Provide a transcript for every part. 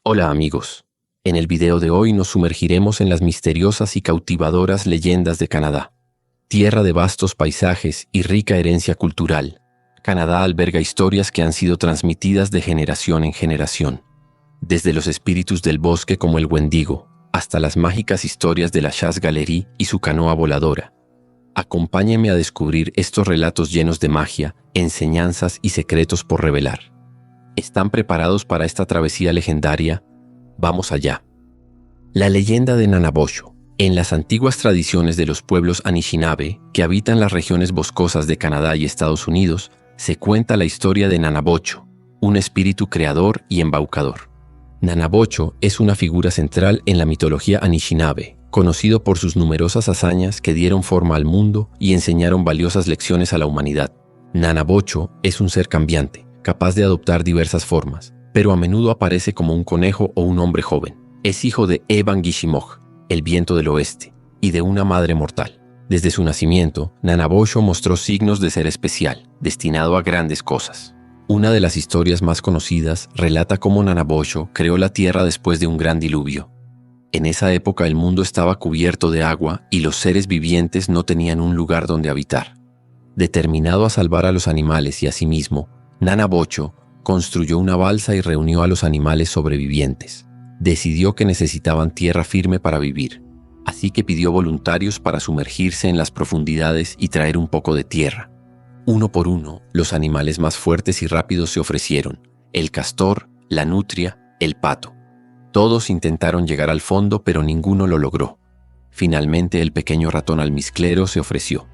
Hola amigos, en el video de hoy nos sumergiremos en las misteriosas y cautivadoras leyendas de Canadá. Tierra de vastos paisajes y rica herencia cultural, Canadá alberga historias que han sido transmitidas de generación en generación. Desde los espíritus del bosque como el Wendigo, hasta las mágicas historias de la Chasse Galerie y su canoa voladora. Acompáñenme a descubrir estos relatos llenos de magia, enseñanzas y secretos por revelar. ¿Están preparados para esta travesía legendaria? Vamos allá. La leyenda de Nanabocho. En las antiguas tradiciones de los pueblos Anishinaabe, que habitan las regiones boscosas de Canadá y Estados Unidos, se cuenta la historia de Nanabocho, un espíritu creador y embaucador. Nanabocho es una figura central en la mitología Anishinaabe, conocido por sus numerosas hazañas que dieron forma al mundo y enseñaron valiosas lecciones a la humanidad. Nanabocho es un ser cambiante, capaz de adoptar diversas formas, pero a menudo aparece como un conejo o un hombre joven. Es hijo de Evan-Gishimoj, el viento del oeste, y de una madre mortal. Desde su nacimiento, Nanabocho mostró signos de ser especial, destinado a grandes cosas. Una de las historias más conocidas relata cómo Nanabocho creó la tierra después de un gran diluvio. En esa época el mundo estaba cubierto de agua y los seres vivientes no tenían un lugar donde habitar. Determinado a salvar a los animales y a sí mismo, Nanabocho construyó una balsa y reunió a los animales sobrevivientes. Decidió que necesitaban tierra firme para vivir, así que pidió voluntarios para sumergirse en las profundidades y traer un poco de tierra. Uno por uno, los animales más fuertes y rápidos se ofrecieron: el castor, la nutria, el pato. Todos intentaron llegar al fondo, pero ninguno lo logró. Finalmente, el pequeño ratón almizclero se ofreció.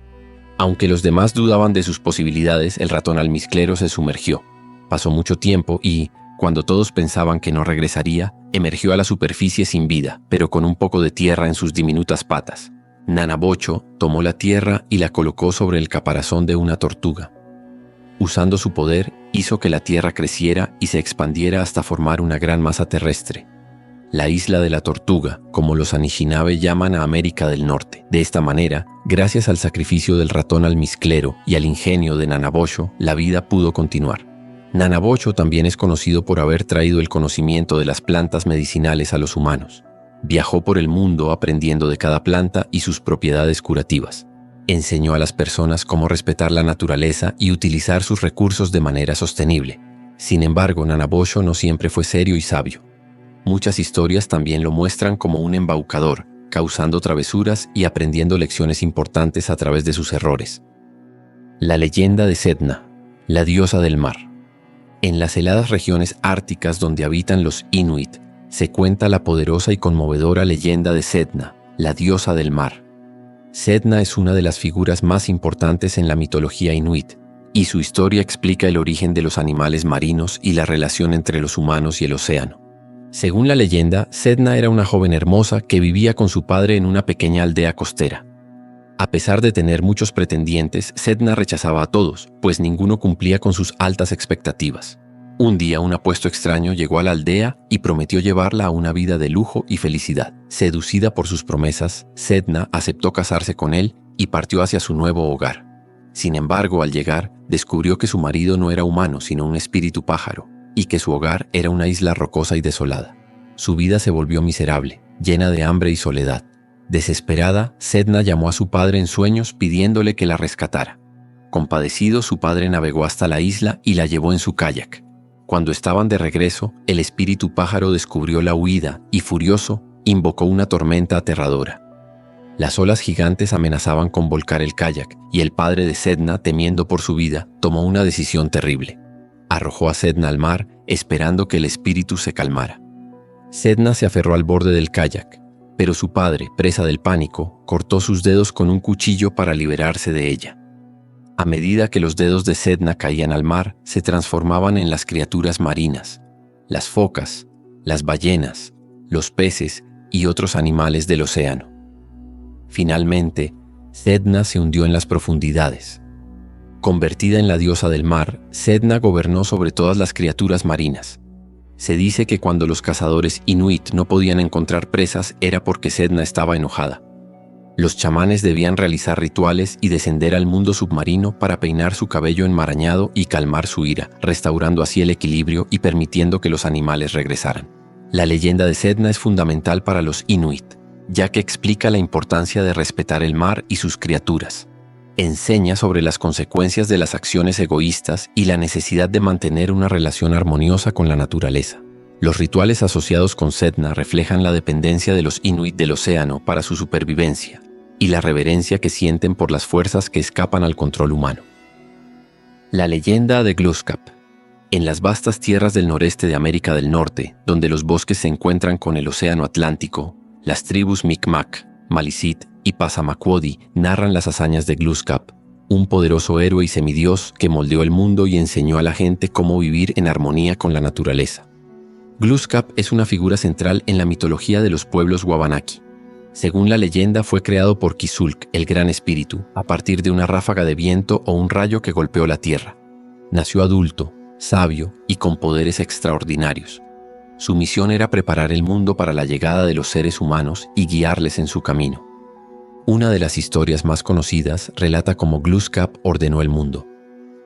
Aunque los demás dudaban de sus posibilidades, el ratón almizclero se sumergió. Pasó mucho tiempo y, cuando todos pensaban que no regresaría, emergió a la superficie sin vida, pero con un poco de tierra en sus diminutas patas. Nanabocho tomó la tierra y la colocó sobre el caparazón de una tortuga. Usando su poder, hizo que la tierra creciera y se expandiera hasta formar una gran masa terrestre. La isla de la tortuga, como los Anishinaabe llaman a América del Norte. De esta manera, gracias al sacrificio del ratón almizclero y al ingenio de Nanabocho, la vida pudo continuar. Nanabocho también es conocido por haber traído el conocimiento de las plantas medicinales a los humanos. Viajó por el mundo aprendiendo de cada planta y sus propiedades curativas. Enseñó a las personas cómo respetar la naturaleza y utilizar sus recursos de manera sostenible. Sin embargo, Nanabocho no siempre fue serio y sabio. Muchas historias también lo muestran como un embaucador, causando travesuras y aprendiendo lecciones importantes a través de sus errores. La leyenda de Sedna, la diosa del mar. En las heladas regiones árticas donde habitan los Inuit, se cuenta la poderosa y conmovedora leyenda de Sedna, la diosa del mar. Sedna es una de las figuras más importantes en la mitología Inuit, y su historia explica el origen de los animales marinos y la relación entre los humanos y el océano. Según la leyenda, Sedna era una joven hermosa que vivía con su padre en una pequeña aldea costera. A pesar de tener muchos pretendientes, Sedna rechazaba a todos, pues ninguno cumplía con sus altas expectativas. Un día, un apuesto extraño llegó a la aldea y prometió llevarla a una vida de lujo y felicidad. Seducida por sus promesas, Sedna aceptó casarse con él y partió hacia su nuevo hogar. Sin embargo, al llegar, descubrió que su marido no era humano, sino un espíritu pájaro, y que su hogar era una isla rocosa y desolada. Su vida se volvió miserable, llena de hambre y soledad. Desesperada, Sedna llamó a su padre en sueños pidiéndole que la rescatara. Compadecido, su padre navegó hasta la isla y la llevó en su kayak. Cuando estaban de regreso, el espíritu pájaro descubrió la huida y, furioso, invocó una tormenta aterradora. Las olas gigantes amenazaban con volcar el kayak y el padre de Sedna, temiendo por su vida, tomó una decisión terrible. Arrojó a Sedna al mar, esperando que el espíritu se calmara. Sedna se aferró al borde del kayak, pero su padre, presa del pánico, cortó sus dedos con un cuchillo para liberarse de ella. A medida que los dedos de Sedna caían al mar, se transformaban en las criaturas marinas, las focas, las ballenas, los peces y otros animales del océano. Finalmente, Sedna se hundió en las profundidades. Convertida en la diosa del mar, Sedna gobernó sobre todas las criaturas marinas. Se dice que cuando los cazadores Inuit no podían encontrar presas era porque Sedna estaba enojada. Los chamanes debían realizar rituales y descender al mundo submarino para peinar su cabello enmarañado y calmar su ira, restaurando así el equilibrio y permitiendo que los animales regresaran. La leyenda de Sedna es fundamental para los Inuit, ya que explica la importancia de respetar el mar y sus criaturas. Enseña sobre las consecuencias de las acciones egoístas y la necesidad de mantener una relación armoniosa con la naturaleza. Los rituales asociados con Sedna reflejan la dependencia de los Inuit del océano para su supervivencia y la reverencia que sienten por las fuerzas que escapan al control humano. La leyenda de Glooskap. En las vastas tierras del noreste de América del Norte, donde los bosques se encuentran con el océano Atlántico, las tribus Micmac, Maliseet y Passamaquoddy narran las hazañas de Glooskap, un poderoso héroe y semidios que moldeó el mundo y enseñó a la gente cómo vivir en armonía con la naturaleza. Glooskap es una figura central en la mitología de los pueblos Wabanaki. Según la leyenda, fue creado por Kisulk, el Gran Espíritu, a partir de una ráfaga de viento o un rayo que golpeó la tierra. Nació adulto, sabio y con poderes extraordinarios. Su misión era preparar el mundo para la llegada de los seres humanos y guiarles en su camino. Una de las historias más conocidas relata cómo Glooskap ordenó el mundo.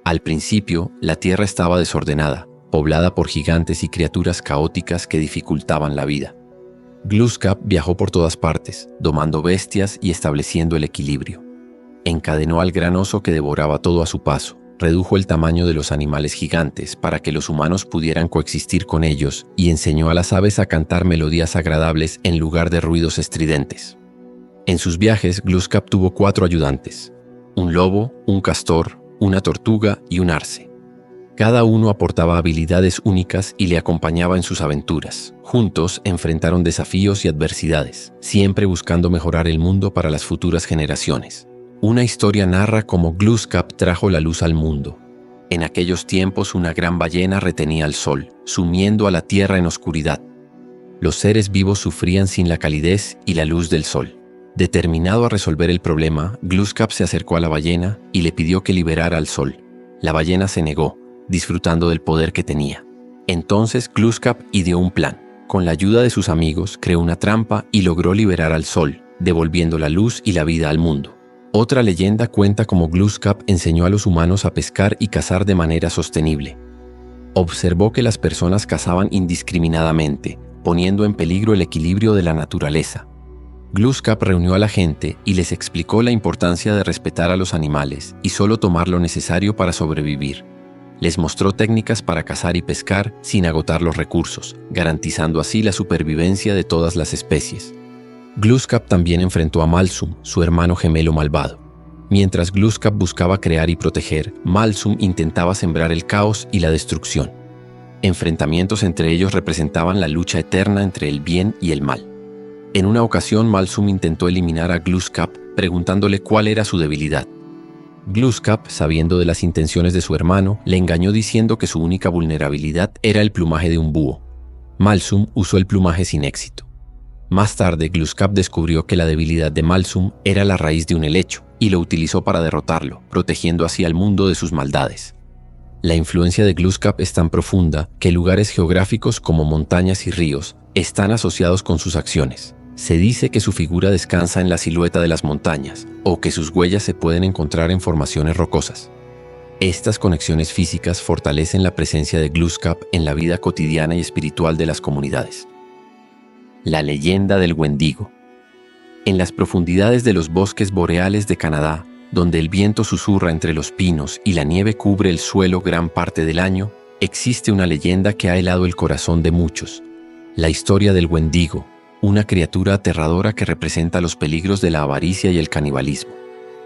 Al principio, la tierra estaba desordenada, poblada por gigantes y criaturas caóticas que dificultaban la vida. Glooskap viajó por todas partes, domando bestias y estableciendo el equilibrio. Encadenó al gran oso que devoraba todo a su paso, redujo el tamaño de los animales gigantes para que los humanos pudieran coexistir con ellos y enseñó a las aves a cantar melodías agradables en lugar de ruidos estridentes. En sus viajes, Glooskap tuvo 4 ayudantes: un lobo, un castor, una tortuga y un arce. Cada uno aportaba habilidades únicas y le acompañaba en sus aventuras. Juntos enfrentaron desafíos y adversidades, siempre buscando mejorar el mundo para las futuras generaciones. Una historia narra cómo Glooskap trajo la luz al mundo. En aquellos tiempos, una gran ballena retenía el sol, sumiendo a la tierra en oscuridad. Los seres vivos sufrían sin la calidez y la luz del sol. Determinado a resolver el problema, Glooskap se acercó a la ballena y le pidió que liberara al sol. La ballena se negó, disfrutando del poder que tenía. Entonces Glooskap ideó un plan. Con la ayuda de sus amigos, creó una trampa y logró liberar al sol, devolviendo la luz y la vida al mundo. Otra leyenda cuenta cómo Glooskap enseñó a los humanos a pescar y cazar de manera sostenible. Observó que las personas cazaban indiscriminadamente, poniendo en peligro el equilibrio de la naturaleza. Glooskap reunió a la gente y les explicó la importancia de respetar a los animales y solo tomar lo necesario para sobrevivir. Les mostró técnicas para cazar y pescar sin agotar los recursos, garantizando así la supervivencia de todas las especies. Glooskap también enfrentó a Malsum, su hermano gemelo malvado. Mientras Glooskap buscaba crear y proteger, Malsum intentaba sembrar el caos y la destrucción. Enfrentamientos entre ellos representaban la lucha eterna entre el bien y el mal. En una ocasión, Malsum intentó eliminar a Glooskap preguntándole cuál era su debilidad. Glooskap, sabiendo de las intenciones de su hermano, le engañó diciendo que su única vulnerabilidad era el plumaje de un búho. Malsum usó el plumaje sin éxito. Más tarde, Glooskap descubrió que la debilidad de Malsum era la raíz de un helecho y lo utilizó para derrotarlo, protegiendo así al mundo de sus maldades. La influencia de Glooskap es tan profunda que lugares geográficos como montañas y ríos están asociados con sus acciones. Se dice que su figura descansa en la silueta de las montañas o que sus huellas se pueden encontrar en formaciones rocosas. Estas conexiones físicas fortalecen la presencia de Glooskap en la vida cotidiana y espiritual de las comunidades. La leyenda del Wendigo. En las profundidades de los bosques boreales de Canadá, donde el viento susurra entre los pinos y la nieve cubre el suelo gran parte del año, existe una leyenda que ha helado el corazón de muchos. La historia del Wendigo, una criatura aterradora que representa los peligros de la avaricia y el canibalismo.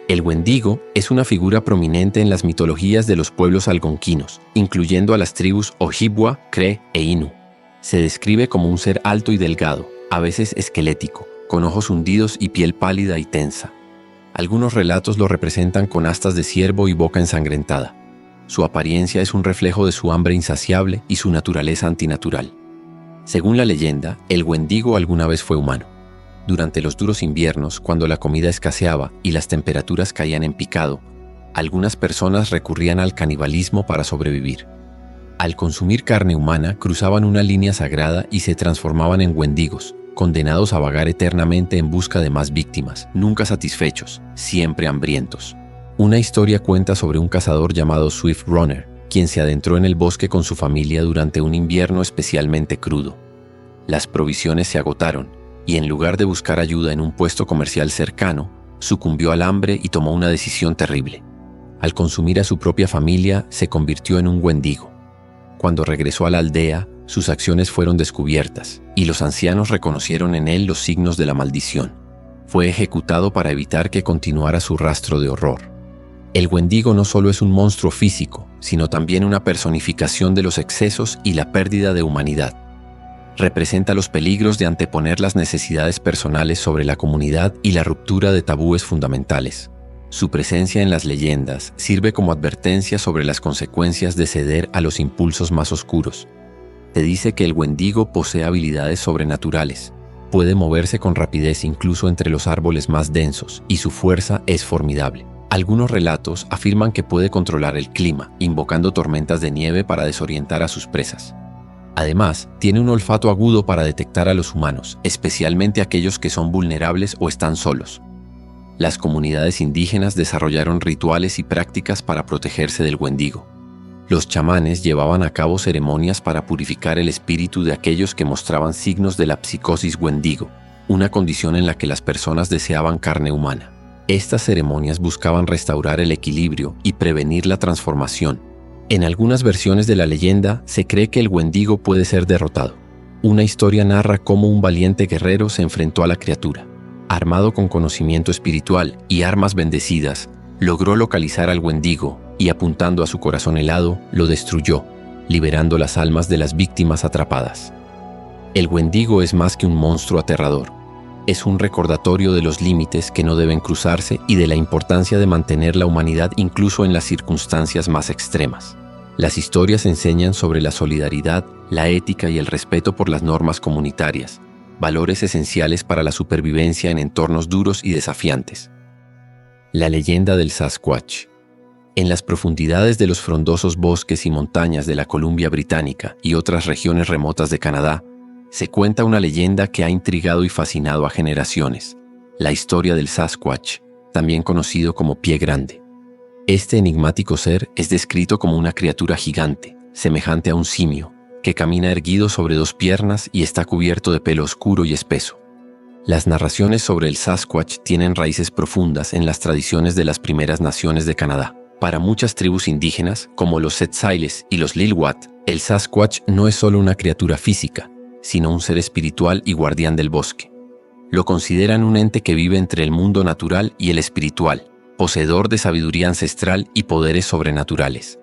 El Wendigo es una figura prominente en las mitologías de los pueblos algonquinos, incluyendo a las tribus Ojibwa, Cree e Innu. Se describe como un ser alto y delgado, a veces esquelético, con ojos hundidos y piel pálida y tensa. Algunos relatos lo representan con astas de ciervo y boca ensangrentada. Su apariencia es un reflejo de su hambre insaciable y su naturaleza antinatural. Según la leyenda, el Wendigo alguna vez fue humano. Durante los duros inviernos, cuando la comida escaseaba y las temperaturas caían en picado, algunas personas recurrían al canibalismo para sobrevivir. Al consumir carne humana, cruzaban una línea sagrada y se transformaban en wendigos, condenados a vagar eternamente en busca de más víctimas, nunca satisfechos, siempre hambrientos. Una historia cuenta sobre un cazador llamado Swift Runner, quien se adentró en el bosque con su familia durante un invierno especialmente crudo. Las provisiones se agotaron y en lugar de buscar ayuda en un puesto comercial cercano, sucumbió al hambre y tomó una decisión terrible. Al consumir a su propia familia, se convirtió en un Wendigo. Cuando regresó a la aldea, sus acciones fueron descubiertas y los ancianos reconocieron en él los signos de la maldición. Fue ejecutado para evitar que continuara su rastro de horror. El Wendigo no solo es un monstruo físico, sino también una personificación de los excesos y la pérdida de humanidad. Representa los peligros de anteponer las necesidades personales sobre la comunidad y la ruptura de tabúes fundamentales. Su presencia en las leyendas sirve como advertencia sobre las consecuencias de ceder a los impulsos más oscuros. Te dice que el Wendigo posee habilidades sobrenaturales, puede moverse con rapidez incluso entre los árboles más densos y su fuerza es formidable. Algunos relatos afirman que puede controlar el clima, invocando tormentas de nieve para desorientar a sus presas. Además, tiene un olfato agudo para detectar a los humanos, especialmente aquellos que son vulnerables o están solos. Las comunidades indígenas desarrollaron rituales y prácticas para protegerse del Wendigo. Los chamanes llevaban a cabo ceremonias para purificar el espíritu de aquellos que mostraban signos de la psicosis Wendigo, una condición en la que las personas deseaban carne humana. Estas ceremonias buscaban restaurar el equilibrio y prevenir la transformación. En algunas versiones de la leyenda se cree que el Wendigo puede ser derrotado. Una historia narra cómo un valiente guerrero se enfrentó a la criatura. Armado con conocimiento espiritual y armas bendecidas, logró localizar al Wendigo y apuntando a su corazón helado, lo destruyó, liberando las almas de las víctimas atrapadas. El Wendigo es más que un monstruo aterrador. Es un recordatorio de los límites que no deben cruzarse y de la importancia de mantener la humanidad incluso en las circunstancias más extremas. Las historias enseñan sobre la solidaridad, la ética y el respeto por las normas comunitarias, valores esenciales para la supervivencia en entornos duros y desafiantes. La leyenda del Sasquatch. En las profundidades de los frondosos bosques y montañas de la Columbia Británica y otras regiones remotas de Canadá, se cuenta una leyenda que ha intrigado y fascinado a generaciones, la historia del Sasquatch, también conocido como Pie Grande. Este enigmático ser es descrito como una criatura gigante, semejante a un simio, que camina erguido sobre dos piernas y está cubierto de pelo oscuro y espeso. Las narraciones sobre el Sasquatch tienen raíces profundas en las tradiciones de las primeras naciones de Canadá. Para muchas tribus indígenas, como los Tsetsails y los Lilwat, el Sasquatch no es solo una criatura física, sino un ser espiritual y guardián del bosque. Lo consideran un ente que vive entre el mundo natural y el espiritual, poseedor de sabiduría ancestral y poderes sobrenaturales.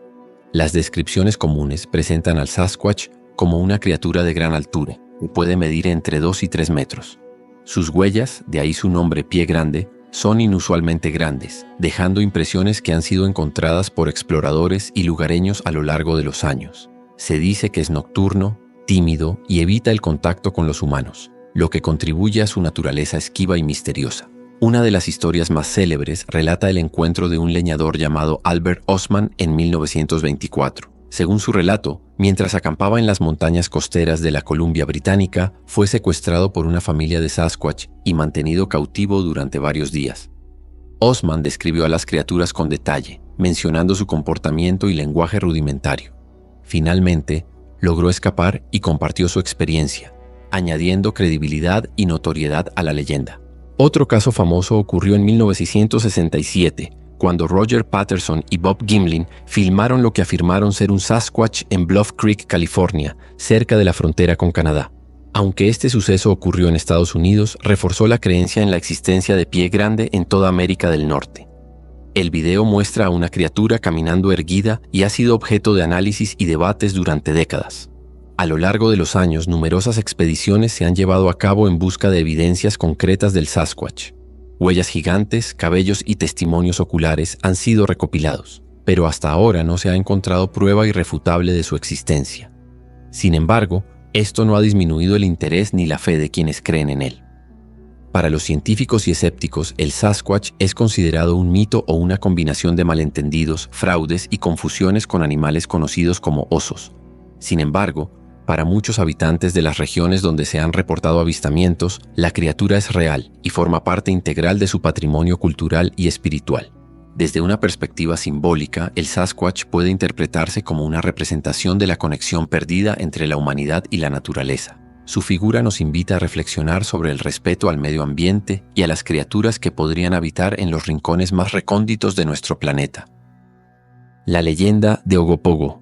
Las descripciones comunes presentan al Sasquatch como una criatura de gran altura, que puede medir entre 2 y 3 metros. Sus huellas, de ahí su nombre Pie Grande, son inusualmente grandes, dejando impresiones que han sido encontradas por exploradores y lugareños a lo largo de los años. Se dice que es nocturno, tímido y evita el contacto con los humanos, lo que contribuye a su naturaleza esquiva y misteriosa. Una de las historias más célebres relata el encuentro de un leñador llamado Albert Osman en 1924. Según su relato, mientras acampaba en las montañas costeras de la Columbia Británica, fue secuestrado por una familia de Sasquatch y mantenido cautivo durante varios días. Osman describió a las criaturas con detalle, mencionando su comportamiento y lenguaje rudimentario. Finalmente, logró escapar y compartió su experiencia, añadiendo credibilidad y notoriedad a la leyenda. Otro caso famoso ocurrió en 1967, cuando Roger Patterson y Bob Gimlin filmaron lo que afirmaron ser un Sasquatch en Bluff Creek, California, cerca de la frontera con Canadá. Aunque este suceso ocurrió en Estados Unidos, reforzó la creencia en la existencia de Pie Grande en toda América del Norte. El video muestra a una criatura caminando erguida y ha sido objeto de análisis y debates durante décadas. A lo largo de los años, numerosas expediciones se han llevado a cabo en busca de evidencias concretas del Sasquatch. Huellas gigantes, cabellos y testimonios oculares han sido recopilados, pero hasta ahora no se ha encontrado prueba irrefutable de su existencia. Sin embargo, esto no ha disminuido el interés ni la fe de quienes creen en él. Para los científicos y escépticos, el Sasquatch es considerado un mito o una combinación de malentendidos, fraudes y confusiones con animales conocidos como osos. Sin embargo, para muchos habitantes de las regiones donde se han reportado avistamientos, la criatura es real y forma parte integral de su patrimonio cultural y espiritual. Desde una perspectiva simbólica, el Sasquatch puede interpretarse como una representación de la conexión perdida entre la humanidad y la naturaleza. Su figura nos invita a reflexionar sobre el respeto al medio ambiente y a las criaturas que podrían habitar en los rincones más recónditos de nuestro planeta. La leyenda de Ogopogo.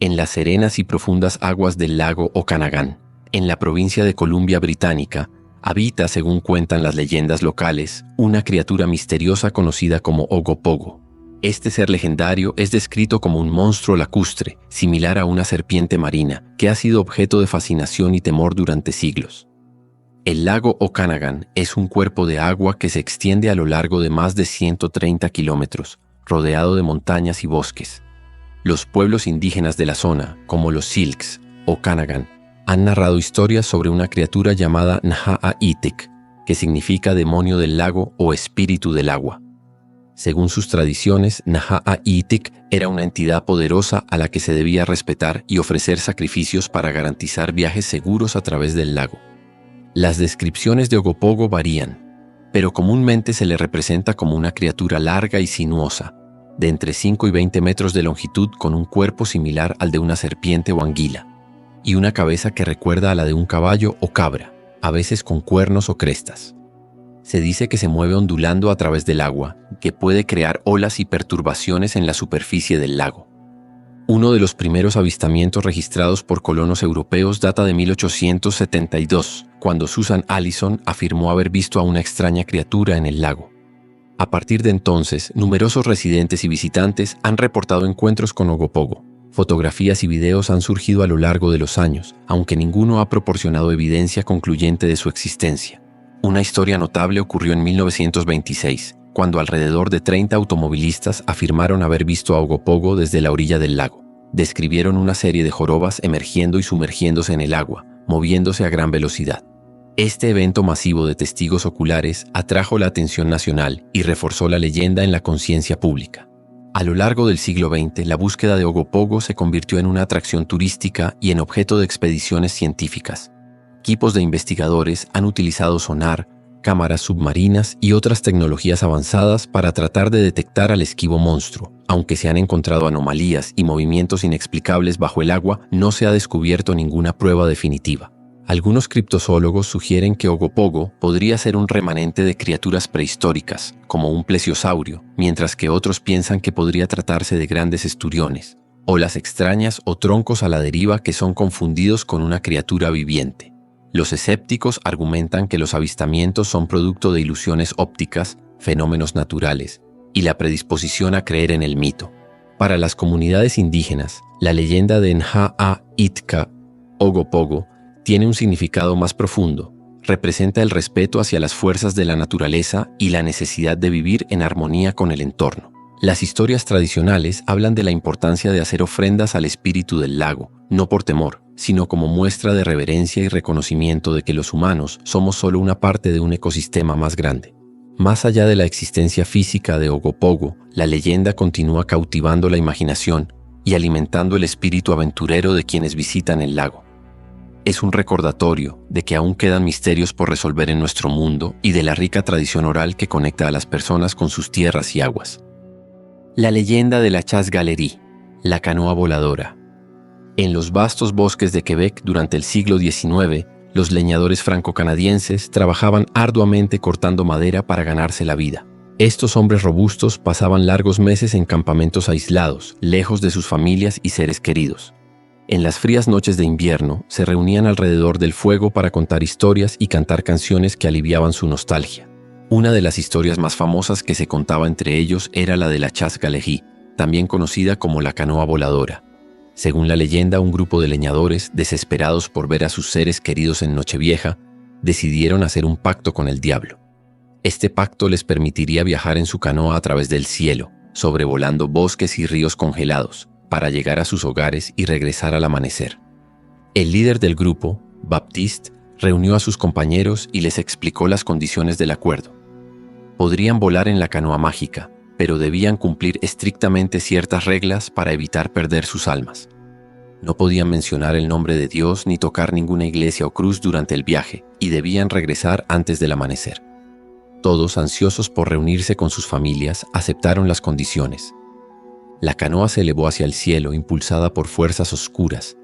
En las serenas y profundas aguas del lago Okanagan, en la provincia de Columbia Británica, habita, según cuentan las leyendas locales, una criatura misteriosa conocida como Ogopogo. Este ser legendario es descrito como un monstruo lacustre, similar a una serpiente marina, que ha sido objeto de fascinación y temor durante siglos. El lago Okanagan es un cuerpo de agua que se extiende a lo largo de más de 130 kilómetros, rodeado de montañas y bosques. Los pueblos indígenas de la zona, como los Silks, Okanagan, han narrado historias sobre una criatura llamada Naha'aitik, que significa demonio del lago o espíritu del agua. Según sus tradiciones, Naha'aitik era una entidad poderosa a la que se debía respetar y ofrecer sacrificios para garantizar viajes seguros a través del lago. Las descripciones de Ogopogo varían, pero comúnmente se le representa como una criatura larga y sinuosa, de entre 5 y 20 metros de longitud, con un cuerpo similar al de una serpiente o anguila, y una cabeza que recuerda a la de un caballo o cabra, a veces con cuernos o crestas. Se dice que se mueve ondulando a través del agua, que puede crear olas y perturbaciones en la superficie del lago. Uno de los primeros avistamientos registrados por colonos europeos data de 1872, cuando Susan Allison afirmó haber visto a una extraña criatura en el lago. A partir de entonces, numerosos residentes y visitantes han reportado encuentros con Ogopogo. Fotografías y videos han surgido a lo largo de los años, aunque ninguno ha proporcionado evidencia concluyente de su existencia. Una historia notable ocurrió en 1926, cuando alrededor de 30 automovilistas afirmaron haber visto a Ogopogo desde la orilla del lago. Describieron una serie de jorobas emergiendo y sumergiéndose en el agua, moviéndose a gran velocidad. Este evento masivo de testigos oculares atrajo la atención nacional y reforzó la leyenda en la conciencia pública. A lo largo del siglo XX, la búsqueda de Ogopogo se convirtió en una atracción turística y en objeto de expediciones científicas. Equipos de investigadores han utilizado sonar, cámaras submarinas y otras tecnologías avanzadas para tratar de detectar al esquivo monstruo. Aunque se han encontrado anomalías y movimientos inexplicables bajo el agua, no se ha descubierto ninguna prueba definitiva. Algunos criptozoólogos sugieren que Ogopogo podría ser un remanente de criaturas prehistóricas, como un plesiosaurio, mientras que otros piensan que podría tratarse de grandes esturiones, olas extrañas o troncos a la deriva que son confundidos con una criatura viviente. Los escépticos argumentan que los avistamientos son producto de ilusiones ópticas, fenómenos naturales, y la predisposición a creer en el mito. Para las comunidades indígenas, la leyenda de Naha'aitik, Ogopogo, tiene un significado más profundo. Representa el respeto hacia las fuerzas de la naturaleza y la necesidad de vivir en armonía con el entorno. Las historias tradicionales hablan de la importancia de hacer ofrendas al espíritu del lago, no por temor, sino como muestra de reverencia y reconocimiento de que los humanos somos solo una parte de un ecosistema más grande. Más allá de la existencia física de Ogopogo, la leyenda continúa cautivando la imaginación y alimentando el espíritu aventurero de quienes visitan el lago. Es un recordatorio de que aún quedan misterios por resolver en nuestro mundo y de la rica tradición oral que conecta a las personas con sus tierras y aguas. La leyenda de la Chasse Galerie, la canoa voladora. En los vastos bosques de Quebec durante el siglo XIX, los leñadores franco-canadienses trabajaban arduamente cortando madera para ganarse la vida. Estos hombres robustos pasaban largos meses en campamentos aislados, lejos de sus familias y seres queridos. En las frías noches de invierno, se reunían alrededor del fuego para contar historias y cantar canciones que aliviaban su nostalgia. Una de las historias más famosas que se contaba entre ellos era la de la Chasse Galerie, también conocida como la canoa voladora. Según la leyenda, un grupo de leñadores, desesperados por ver a sus seres queridos en Nochevieja, decidieron hacer un pacto con el diablo. Este pacto les permitiría viajar en su canoa a través del cielo, sobrevolando bosques y ríos congelados, para llegar a sus hogares y regresar al amanecer. El líder del grupo, Baptiste, reunió a sus compañeros y les explicó las condiciones del acuerdo. Podrían volar en la canoa mágica, pero debían cumplir estrictamente ciertas reglas para evitar perder sus almas. No podían mencionar el nombre de Dios ni tocar ninguna iglesia o cruz durante el viaje, y debían regresar antes del amanecer. Todos, ansiosos por reunirse con sus familias, aceptaron las condiciones. La canoa se elevó hacia el cielo, impulsada por fuerzas oscuras.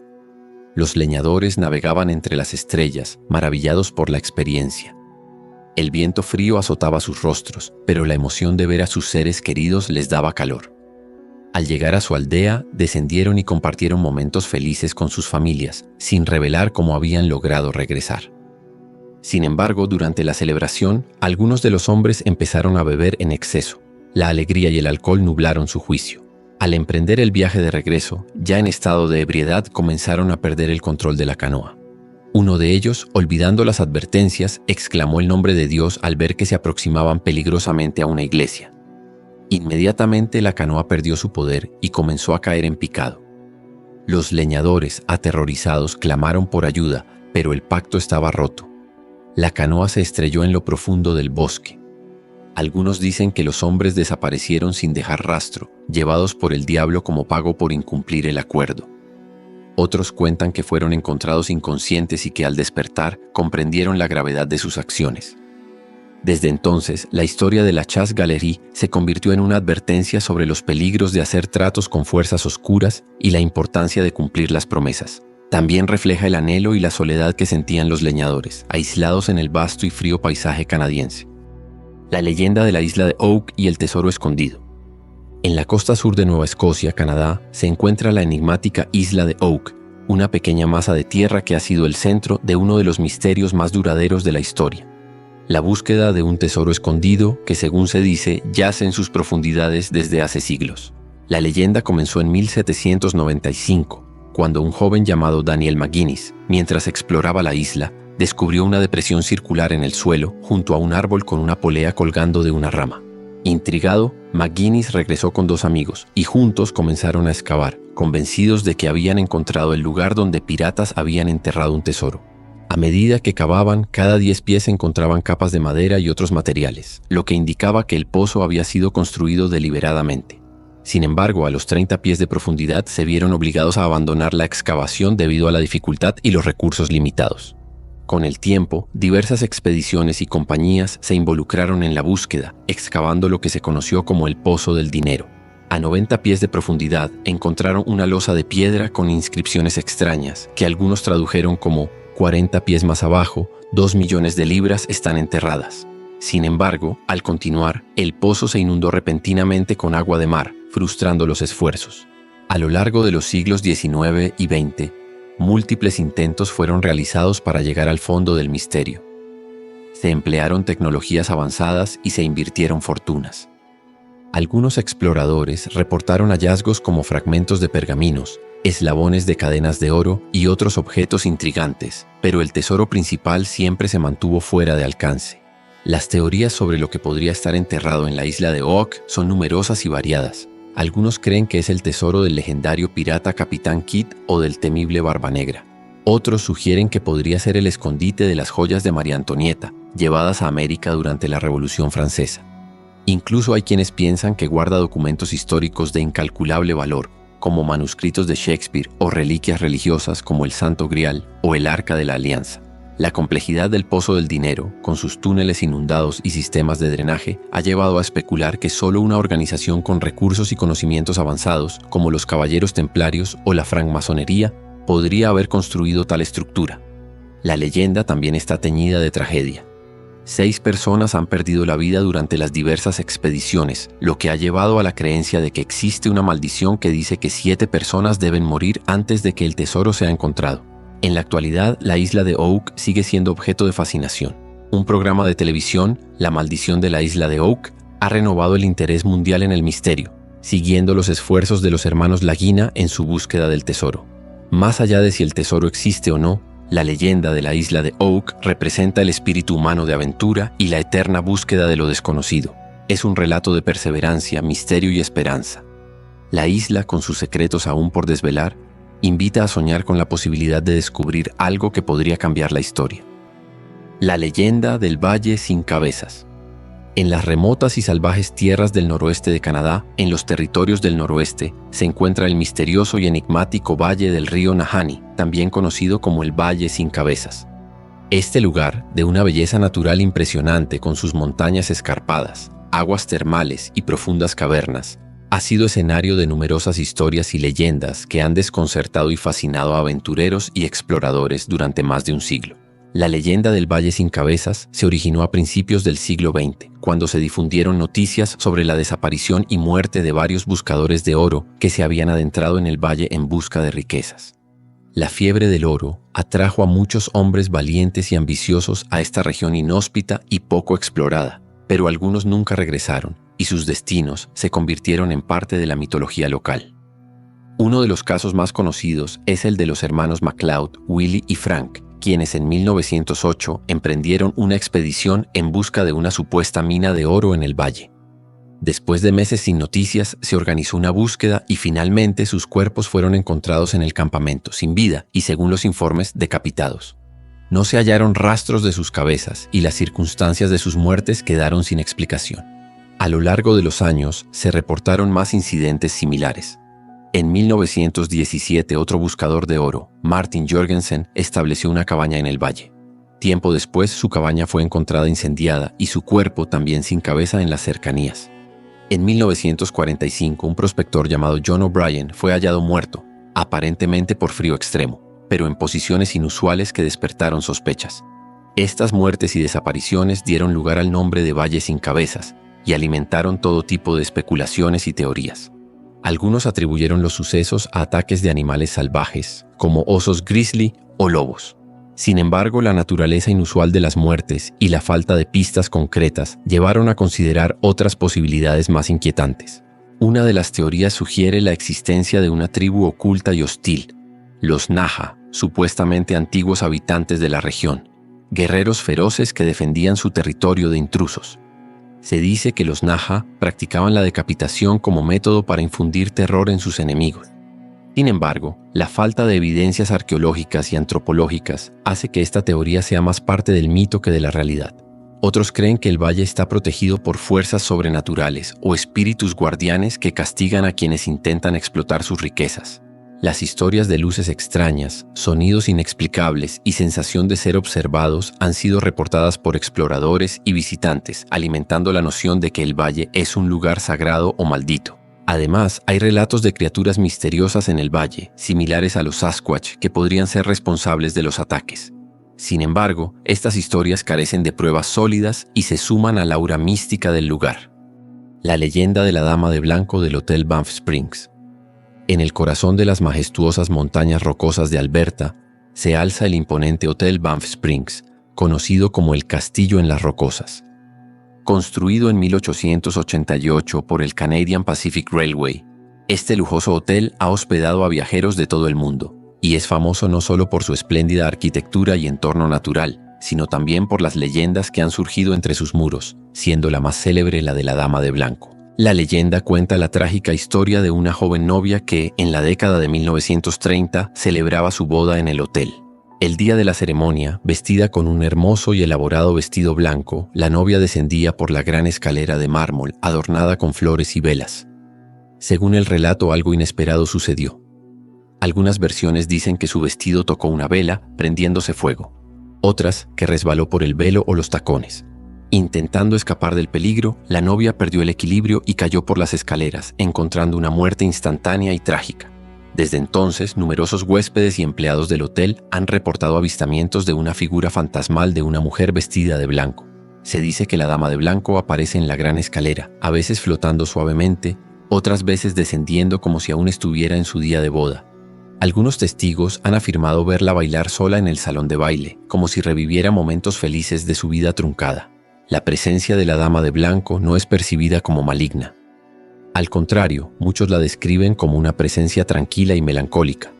Los leñadores navegaban entre las estrellas, maravillados por la experiencia. El viento frío azotaba sus rostros, pero la emoción de ver a sus seres queridos les daba calor. Al llegar a su aldea, descendieron y compartieron momentos felices con sus familias, sin revelar cómo habían logrado regresar. Sin embargo, durante la celebración, algunos de los hombres empezaron a beber en exceso. La alegría y el alcohol nublaron su juicio. Al emprender el viaje de regreso, ya en estado de ebriedad, comenzaron a perder el control de la canoa. Uno de ellos, olvidando las advertencias, exclamó el nombre de Dios al ver que se aproximaban peligrosamente a una iglesia. Inmediatamente la canoa perdió su poder y comenzó a caer en picado. Los leñadores, aterrorizados, clamaron por ayuda, pero el pacto estaba roto. La canoa se estrelló en lo profundo del bosque. Algunos dicen que los hombres desaparecieron sin dejar rastro, llevados por el diablo como pago por incumplir el acuerdo. Otros cuentan que fueron encontrados inconscientes y que al despertar comprendieron la gravedad de sus acciones. Desde entonces, la historia de la Chasse Galerie se convirtió en una advertencia sobre los peligros de hacer tratos con fuerzas oscuras y la importancia de cumplir las promesas. También refleja el anhelo y la soledad que sentían los leñadores, aislados en el vasto y frío paisaje canadiense. La leyenda de la isla de Oak y el tesoro escondido. En la costa sur de Nueva Escocia, Canadá, se encuentra la enigmática isla de Oak, una pequeña masa de tierra que ha sido el centro de uno de los misterios más duraderos de la historia. La búsqueda de un tesoro escondido que, según se dice, yace en sus profundidades desde hace siglos. La leyenda comenzó en 1795, cuando un joven llamado Daniel McGuinness, mientras exploraba la isla, descubrió una depresión circular en el suelo junto a un árbol con una polea colgando de una rama. Intrigado, McGuinness regresó con 2 amigos y juntos comenzaron a excavar, convencidos de que habían encontrado el lugar donde piratas habían enterrado un tesoro. A medida que cavaban, cada 10 pies encontraban capas de madera y otros materiales, lo que indicaba que el pozo había sido construido deliberadamente. Sin embargo, a los 30 pies de profundidad se vieron obligados a abandonar la excavación debido a la dificultad y los recursos limitados. Con el tiempo, diversas expediciones y compañías se involucraron en la búsqueda, excavando lo que se conoció como el Pozo del Dinero. A 90 pies de profundidad encontraron una losa de piedra con inscripciones extrañas, que algunos tradujeron como 40 pies más abajo, 2 millones de libras están enterradas. Sin embargo, al continuar, el pozo se inundó repentinamente con agua de mar, frustrando los esfuerzos. A lo largo de los siglos XIX y XX, múltiples intentos fueron realizados para llegar al fondo del misterio. Se emplearon tecnologías avanzadas y se invirtieron fortunas. Algunos exploradores reportaron hallazgos como fragmentos de pergaminos, eslabones de cadenas de oro y otros objetos intrigantes, pero el tesoro principal siempre se mantuvo fuera de alcance. Las teorías sobre lo que podría estar enterrado en la isla de Oak son numerosas y variadas. Algunos creen que es el tesoro del legendario pirata Capitán Kidd o del temible Barba Negra. Otros sugieren que podría ser el escondite de las joyas de María Antonieta, llevadas a América durante la Revolución Francesa. Incluso hay quienes piensan que guarda documentos históricos de incalculable valor, como manuscritos de Shakespeare o reliquias religiosas como el Santo Grial o el Arca de la Alianza. La complejidad del Pozo del Dinero, con sus túneles inundados y sistemas de drenaje, ha llevado a especular que solo una organización con recursos y conocimientos avanzados, como los Caballeros Templarios o la francmasonería, podría haber construido tal estructura. La leyenda también está teñida de tragedia. 6 personas han perdido la vida durante las diversas expediciones, lo que ha llevado a la creencia de que existe una maldición que dice que 7 personas deben morir antes de que el tesoro sea encontrado. En la actualidad, la isla de Oak sigue siendo objeto de fascinación. Un programa de televisión, La Maldición de la Isla de Oak, ha renovado el interés mundial en el misterio, siguiendo los esfuerzos de los hermanos Lagina en su búsqueda del tesoro. Más allá de si el tesoro existe o no, la leyenda de la isla de Oak representa el espíritu humano de aventura y la eterna búsqueda de lo desconocido. Es un relato de perseverancia, misterio y esperanza. La isla, con sus secretos aún por desvelar, invita a soñar con la posibilidad de descubrir algo que podría cambiar la historia. La leyenda del Valle sin Cabezas. En las remotas y salvajes tierras del noroeste de Canadá, en los territorios del noroeste, se encuentra el misterioso y enigmático Valle del río Nahanni, también conocido como el Valle sin Cabezas. Este lugar, de una belleza natural impresionante con sus montañas escarpadas, aguas termales y profundas cavernas, Ha sido escenario de numerosas historias y leyendas que han desconcertado y fascinado a aventureros y exploradores durante más de un siglo. La leyenda del Valle Sin Cabezas se originó a principios del siglo XX, cuando se difundieron noticias sobre la desaparición y muerte de varios buscadores de oro que se habían adentrado en el valle en busca de riquezas. La fiebre del oro atrajo a muchos hombres valientes y ambiciosos a esta región inhóspita y poco explorada, pero algunos nunca regresaron y sus destinos se convirtieron en parte de la mitología local. Uno de los casos más conocidos es el de los hermanos MacLeod, Willie y Frank, quienes en 1908 emprendieron una expedición en busca de una supuesta mina de oro en el valle. Después de meses sin noticias, se organizó una búsqueda y finalmente sus cuerpos fueron encontrados en el campamento, sin vida y, según los informes, decapitados. No se hallaron rastros de sus cabezas y las circunstancias de sus muertes quedaron sin explicación. A lo largo de los años, se reportaron más incidentes similares. En 1917, otro buscador de oro, Martin Jorgensen, estableció una cabaña en el valle. Tiempo después, su cabaña fue encontrada incendiada y su cuerpo también sin cabeza en las cercanías. En 1945, un prospector llamado John O'Brien fue hallado muerto, aparentemente por frío extremo, pero en posiciones inusuales que despertaron sospechas. Estas muertes y desapariciones dieron lugar al nombre de Valle Sin Cabezas y alimentaron todo tipo de especulaciones y teorías. Algunos atribuyeron los sucesos a ataques de animales salvajes, como osos grizzly o lobos. Sin embargo, la naturaleza inusual de las muertes y la falta de pistas concretas llevaron a considerar otras posibilidades más inquietantes. Una de las teorías sugiere la existencia de una tribu oculta y hostil, los Naja, supuestamente antiguos habitantes de la región, guerreros feroces que defendían su territorio de intrusos. Se dice que los Naja practicaban la decapitación como método para infundir terror en sus enemigos. Sin embargo, la falta de evidencias arqueológicas y antropológicas hace que esta teoría sea más parte del mito que de la realidad. Otros creen que el valle está protegido por fuerzas sobrenaturales o espíritus guardianes que castigan a quienes intentan explotar sus riquezas. Las historias de luces extrañas, sonidos inexplicables y sensación de ser observados han sido reportadas por exploradores y visitantes, alimentando la noción de que el valle es un lugar sagrado o maldito. Además, hay relatos de criaturas misteriosas en el valle, similares a los Sasquatch, que podrían ser responsables de los ataques. Sin embargo, estas historias carecen de pruebas sólidas y se suman al aura mística del lugar. La leyenda de la Dama de Blanco del Hotel Banff Springs. En el corazón de las majestuosas montañas rocosas de Alberta, se alza el imponente Hotel Banff Springs, conocido como el Castillo en las Rocosas. Construido en 1888 por el Canadian Pacific Railway, este lujoso hotel ha hospedado a viajeros de todo el mundo y es famoso no solo por su espléndida arquitectura y entorno natural, sino también por las leyendas que han surgido entre sus muros, siendo la más célebre la de la Dama de Blanco. La leyenda cuenta la trágica historia de una joven novia que, en la década de 1930, celebraba su boda en el hotel. El día de la ceremonia, vestida con un hermoso y elaborado vestido blanco, la novia descendía por la gran escalera de mármol adornada con flores y velas. Según el relato, algo inesperado sucedió. Algunas versiones dicen que su vestido tocó una vela, prendiéndose fuego. Otras, que resbaló por el velo o los tacones. Intentando escapar del peligro, la novia perdió el equilibrio y cayó por las escaleras, encontrando una muerte instantánea y trágica. Desde entonces, numerosos huéspedes y empleados del hotel han reportado avistamientos de una figura fantasmal de una mujer vestida de blanco. Se dice que la Dama de Blanco aparece en la gran escalera, a veces flotando suavemente, otras veces descendiendo como si aún estuviera en su día de boda. Algunos testigos han afirmado verla bailar sola en el salón de baile, como si reviviera momentos felices de su vida truncada. La presencia de la Dama de Blanco no es percibida como maligna. Al contrario, muchos la describen como una presencia tranquila y melancólica.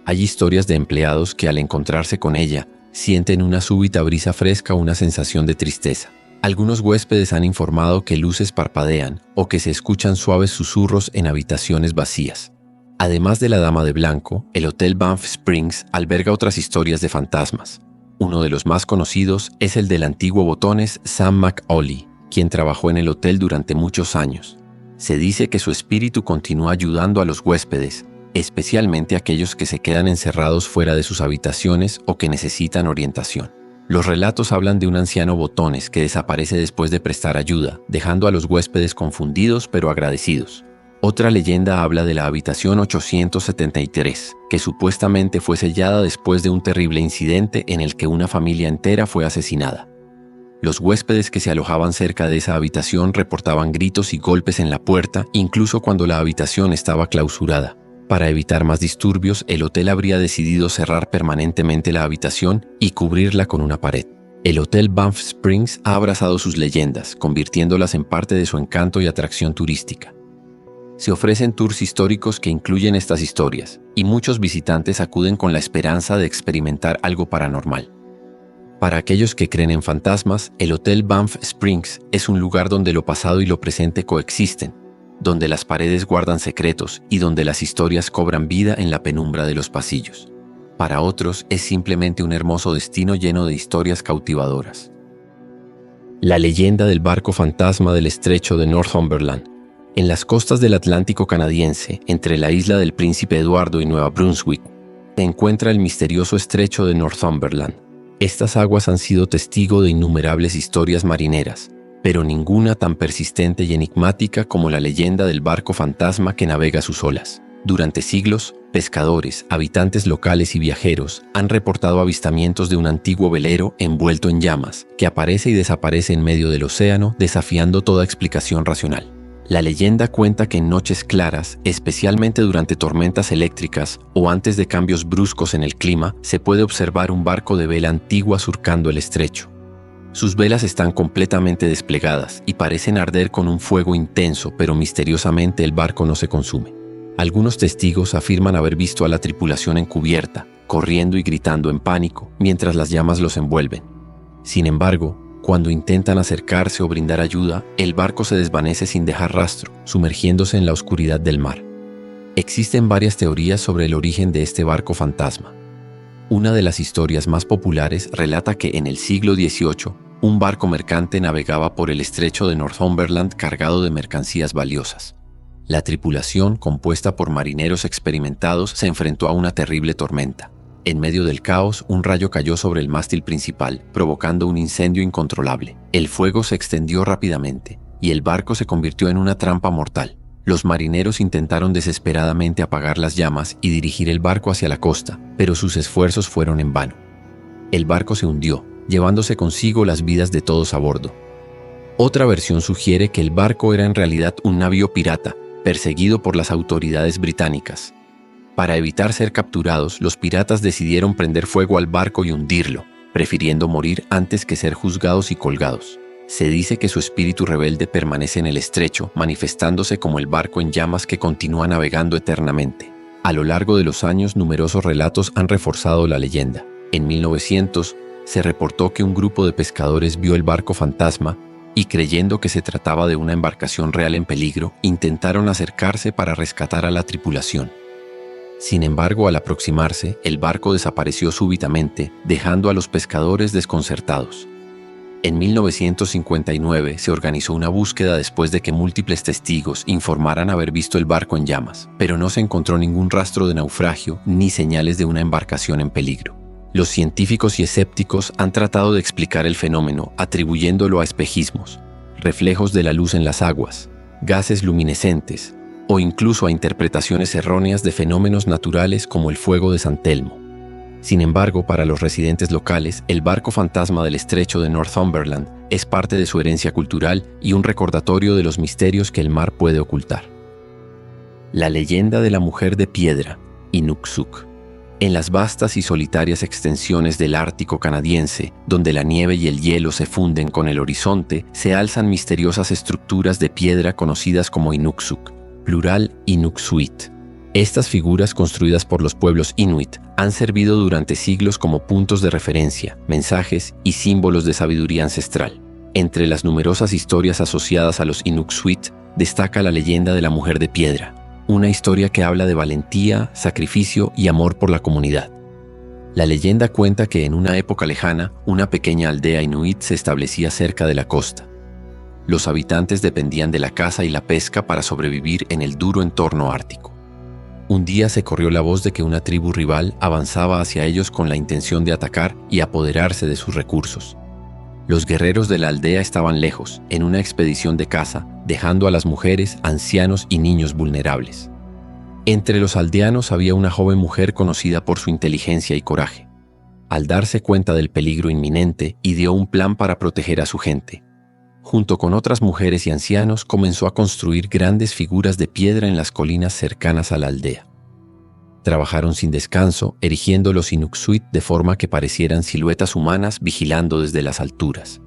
Hay historias de empleados que al encontrarse con ella, sienten una súbita brisa fresca o una sensación de tristeza. Algunos huéspedes han informado que luces parpadean o que se escuchan suaves susurros en habitaciones vacías. Además de la Dama de Blanco, el Hotel Banff Springs alberga otras historias de fantasmas. Uno de los más conocidos es el del antiguo botones Sam McAuley, quien trabajó en el hotel durante muchos años. Se dice que su espíritu continúa ayudando a los huéspedes, especialmente aquellos que se quedan encerrados fuera de sus habitaciones o que necesitan orientación. Los relatos hablan de un anciano botones que desaparece después de prestar ayuda, dejando a los huéspedes confundidos pero agradecidos. Otra leyenda habla de la habitación 873, que supuestamente fue sellada después de un terrible incidente en el que una familia entera fue asesinada. Los huéspedes que se alojaban cerca de esa habitación reportaban gritos y golpes en la puerta, incluso cuando la habitación estaba clausurada. Para evitar más disturbios, el hotel habría decidido cerrar permanentemente la habitación y cubrirla con una pared. El Hotel Banff Springs ha abrazado sus leyendas, convirtiéndolas en parte de su encanto y atracción turística. Se ofrecen tours históricos que incluyen estas historias, y muchos visitantes acuden con la esperanza de experimentar algo paranormal. Para aquellos que creen en fantasmas, el Hotel Banff Springs es un lugar donde lo pasado y lo presente coexisten, donde las paredes guardan secretos y donde las historias cobran vida en la penumbra de los pasillos. Para otros, es simplemente un hermoso destino lleno de historias cautivadoras. La leyenda del barco fantasma del estrecho de Northumberland. En las costas del Atlántico canadiense, entre la isla del Príncipe Eduardo y Nueva Brunswick, se encuentra el misterioso estrecho de Northumberland. Estas aguas han sido testigo de innumerables historias marineras, pero ninguna tan persistente y enigmática como la leyenda del barco fantasma que navega sus olas. Durante siglos, pescadores, habitantes locales y viajeros han reportado avistamientos de un antiguo velero envuelto en llamas, que aparece y desaparece en medio del océano, desafiando toda explicación racional. La leyenda cuenta que en noches claras, especialmente durante tormentas eléctricas o antes de cambios bruscos en el clima, se puede observar un barco de vela antigua surcando el estrecho. Sus velas están completamente desplegadas y parecen arder con un fuego intenso, pero misteriosamente el barco no se consume. Algunos testigos afirman haber visto a la tripulación encubierta, corriendo y gritando en pánico, mientras las llamas los envuelven. Sin embargo, cuando intentan acercarse o brindar ayuda, el barco se desvanece sin dejar rastro, sumergiéndose en la oscuridad del mar. Existen varias teorías sobre el origen de este barco fantasma. Una de las historias más populares relata que en el siglo XVIII, un barco mercante navegaba por el estrecho de Northumberland cargado de mercancías valiosas. La tripulación, compuesta por marineros experimentados, se enfrentó a una terrible tormenta. En medio del caos, un rayo cayó sobre el mástil principal, provocando un incendio incontrolable. El fuego se extendió rápidamente, y el barco se convirtió en una trampa mortal. Los marineros intentaron desesperadamente apagar las llamas y dirigir el barco hacia la costa, pero sus esfuerzos fueron en vano. El barco se hundió, llevándose consigo las vidas de todos a bordo. Otra versión sugiere que el barco era en realidad un navío pirata, perseguido por las autoridades británicas. Para evitar ser capturados, los piratas decidieron prender fuego al barco y hundirlo, prefiriendo morir antes que ser juzgados y colgados. Se dice que su espíritu rebelde permanece en el estrecho, manifestándose como el barco en llamas que continúa navegando eternamente. A lo largo de los años, numerosos relatos han reforzado la leyenda. En 1900, se reportó que un grupo de pescadores vio el barco fantasma y, creyendo que se trataba de una embarcación real en peligro, intentaron acercarse para rescatar a la tripulación. Sin embargo, al aproximarse, el barco desapareció súbitamente, dejando a los pescadores desconcertados. En 1959 se organizó una búsqueda después de que múltiples testigos informaran haber visto el barco en llamas, pero no se encontró ningún rastro de naufragio ni señales de una embarcación en peligro. Los científicos y escépticos han tratado de explicar el fenómeno atribuyéndolo a espejismos, reflejos de la luz en las aguas, gases luminescentes, o incluso a interpretaciones erróneas de fenómenos naturales como el fuego de San Telmo. Sin embargo, para los residentes locales, el barco fantasma del estrecho de Northumberland es parte de su herencia cultural y un recordatorio de los misterios que el mar puede ocultar. La leyenda de la mujer de piedra, Inuksuk. En las vastas y solitarias extensiones del Ártico canadiense, donde la nieve y el hielo se funden con el horizonte, se alzan misteriosas estructuras de piedra conocidas como Inuksuk, plural Inuksuit. Estas figuras construidas por los pueblos Inuit han servido durante siglos como puntos de referencia, mensajes y símbolos de sabiduría ancestral. Entre las numerosas historias asociadas a los Inuksuit destaca la leyenda de la mujer de piedra, una historia que habla de valentía, sacrificio y amor por la comunidad. La leyenda cuenta que en una época lejana, una pequeña aldea inuit se establecía cerca de la costa. Los habitantes dependían de la caza y la pesca para sobrevivir en el duro entorno ártico. Un día se corrió la voz de que una tribu rival avanzaba hacia ellos con la intención de atacar y apoderarse de sus recursos. Los guerreros de la aldea estaban lejos, en una expedición de caza, dejando a las mujeres, ancianos y niños vulnerables. Entre los aldeanos había una joven mujer conocida por su inteligencia y coraje. Al darse cuenta del peligro inminente, ideó un plan para proteger a su gente. Junto con otras mujeres y ancianos, comenzó a construir grandes figuras de piedra en las colinas cercanas a la aldea. Trabajaron sin descanso, erigiendo los Inuxuit de forma que parecieran siluetas humanas vigilando desde las alturas.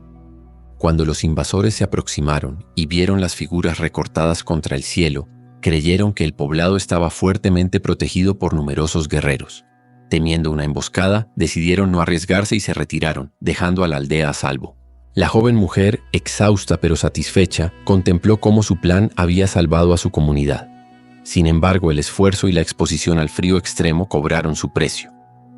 Cuando los invasores se aproximaron y vieron las figuras recortadas contra el cielo, creyeron que el poblado estaba fuertemente protegido por numerosos guerreros. Temiendo una emboscada, decidieron no arriesgarse y se retiraron, dejando a la aldea a salvo. La joven mujer, exhausta pero satisfecha, contempló cómo su plan había salvado a su comunidad. Sin embargo, el esfuerzo y la exposición al frío extremo cobraron su precio.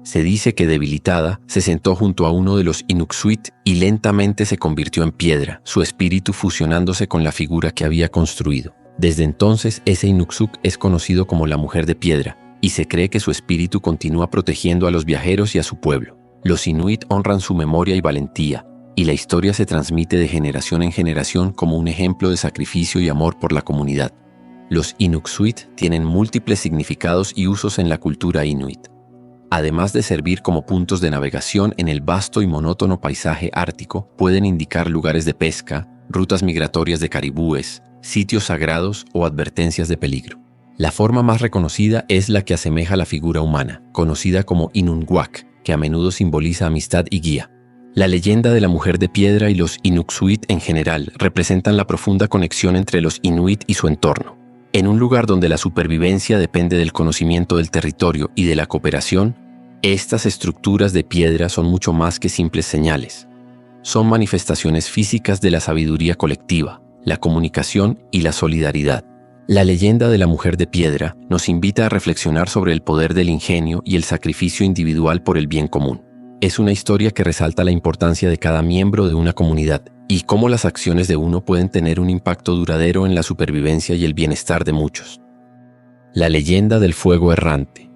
Se dice que debilitada, se sentó junto a uno de los Inuxuit y lentamente se convirtió en piedra, su espíritu fusionándose con la figura que había construido. Desde entonces, ese Inuxuk es conocido como la mujer de piedra, y se cree que su espíritu continúa protegiendo a los viajeros y a su pueblo. Los Inuit honran su memoria y valentía, y la historia se transmite de generación en generación como un ejemplo de sacrificio y amor por la comunidad. Los Inuxuit tienen múltiples significados y usos en la cultura inuit. Además de servir como puntos de navegación en el vasto y monótono paisaje ártico, pueden indicar lugares de pesca, rutas migratorias de caribúes, sitios sagrados o advertencias de peligro. La forma más reconocida es la que asemeja la figura humana, conocida como Inunguak, que a menudo simboliza amistad y guía. La leyenda de la mujer de piedra y los Inuxuit en general representan la profunda conexión entre los Inuit y su entorno. En un lugar donde la supervivencia depende del conocimiento del territorio y de la cooperación, estas estructuras de piedra son mucho más que simples señales. Son manifestaciones físicas de la sabiduría colectiva, la comunicación y la solidaridad. La leyenda de la mujer de piedra nos invita a reflexionar sobre el poder del ingenio y el sacrificio individual por el bien común. Es una historia que resalta la importancia de cada miembro de una comunidad y cómo las acciones de uno pueden tener un impacto duradero en la supervivencia y el bienestar de muchos. La leyenda del fuego errante.